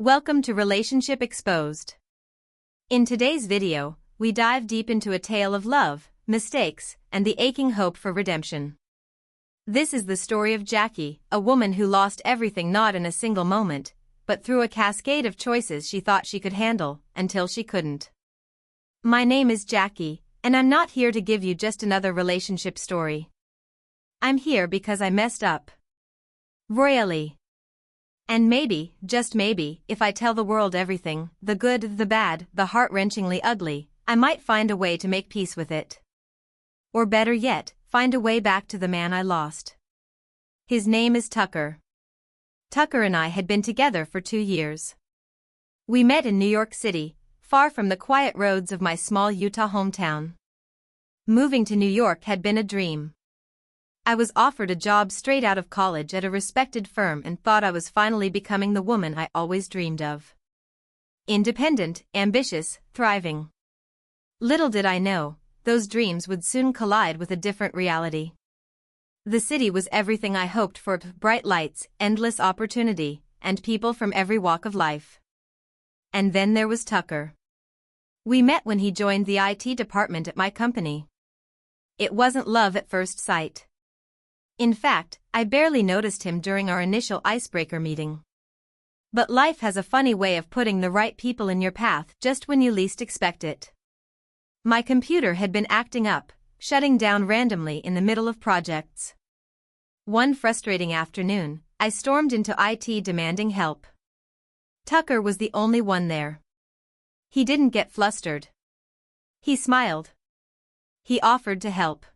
Welcome to Relationship Exposed. In today's video, we dive deep into a tale of love, mistakes, and the aching hope for redemption. This is the story of Jackie, a woman who lost everything not in a single moment, but through a cascade of choices she thought she could handle, until she couldn't. My name is Jackie, and I'm not here to give you just another relationship story. I'm here because I messed up. Royally. And maybe, just maybe, if I tell the world everything, the good, the bad, the heart-wrenchingly ugly, I might find a way to make peace with it. Or better yet, find a way back to the man I lost. His name is Tucker. Tucker and I had been together for 2 years. We met in New York City, far from the quiet roads of my small Utah hometown. Moving to New York had been a dream. I was offered a job straight out of college at a respected firm and thought I was finally becoming the woman I always dreamed of. Independent, ambitious, thriving. Little did I know, those dreams would soon collide with a different reality. The city was everything I hoped for: bright lights, endless opportunity, and people from every walk of life. And then there was Tucker. We met when he joined the IT department at my company. It wasn't love at first sight. In fact, I barely noticed him during our initial icebreaker meeting. But life has a funny way of putting the right people in your path just when you least expect it. My computer had been acting up, shutting down randomly in the middle of projects. One frustrating afternoon, I stormed into IT demanding help. Tucker was the only one there. He didn't get flustered. He smiled. He offered to help.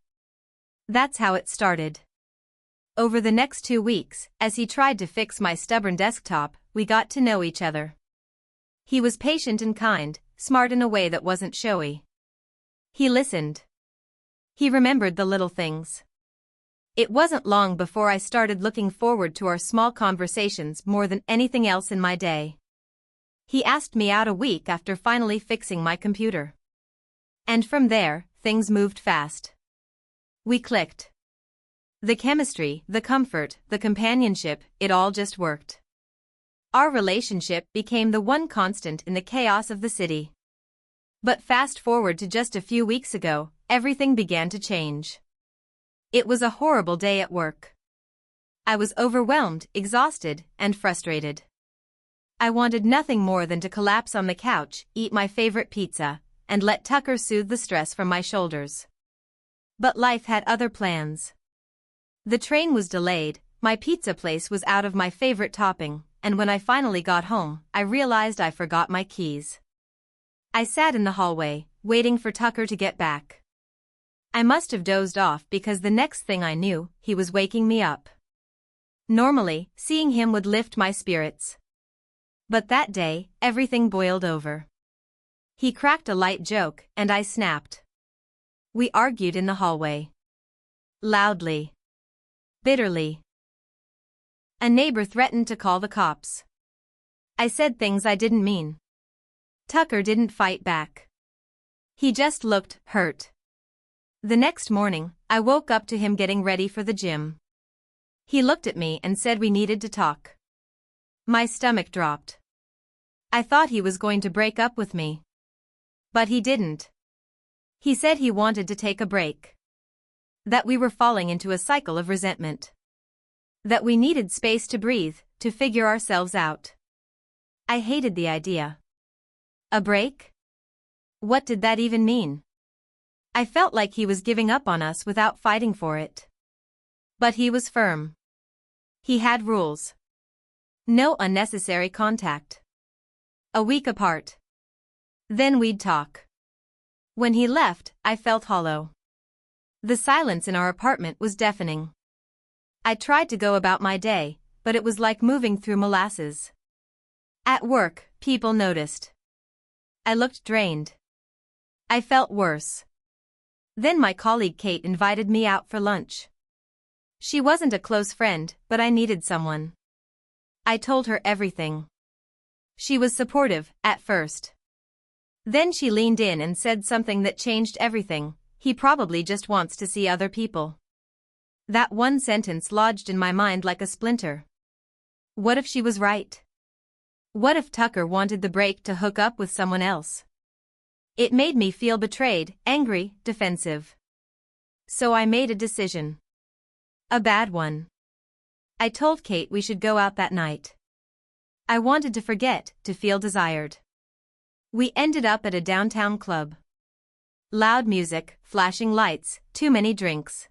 That's how it started. Over the next 2 weeks, as he tried to fix my stubborn desktop, we got to know each other. He was patient and kind, smart in a way that wasn't showy. He listened. He remembered the little things. It wasn't long before I started looking forward to our small conversations more than anything else in my day. He asked me out a week after finally fixing my computer. And from there, things moved fast. We clicked. The chemistry, the comfort, the companionship, it all just worked. Our relationship became the one constant in the chaos of the city. But fast forward to just a few weeks ago, everything began to change. It was a horrible day at work. I was overwhelmed, exhausted, and frustrated. I wanted nothing more than to collapse on the couch, eat my favorite pizza, and let Tucker soothe the stress from my shoulders. But life had other plans. The train was delayed, my pizza place was out of my favorite topping, and when I finally got home, I realized I forgot my keys. I sat in the hallway, waiting for Tucker to get back. I must have dozed off because the next thing I knew, he was waking me up. Normally, seeing him would lift my spirits. But that day, everything boiled over. He cracked a light joke, and I snapped. We argued in the hallway. Loudly. Bitterly. A neighbor threatened to call the cops. I said things I didn't mean. Tucker didn't fight back. He just looked hurt. The next morning, I woke up to him getting ready for the gym. He looked at me and said we needed to talk. My stomach dropped. I thought he was going to break up with me. But he didn't. He said he wanted to take a break. That we were falling into a cycle of resentment. That we needed space to breathe, to figure ourselves out. I hated the idea. A break? What did that even mean? I felt like he was giving up on us without fighting for it. But he was firm. He had rules. No unnecessary contact. A week apart. Then we'd talk. When he left, I felt hollow. The silence in our apartment was deafening. I tried to go about my day, but it was like moving through molasses. At work, people noticed. I looked drained. I felt worse. Then my colleague Kate invited me out for lunch. She wasn't a close friend, but I needed someone. I told her everything. She was supportive, at first. Then she leaned in and said something that changed everything: he probably just wants to see other people. That one sentence lodged in my mind like a splinter. What if she was right? What if Tucker wanted the break to hook up with someone else? It made me feel betrayed, angry, defensive. So I made a decision. A bad one. I told Kate we should go out that night. I wanted to forget, to feel desired. We ended up at a downtown club. Loud music, flashing lights, too many drinks.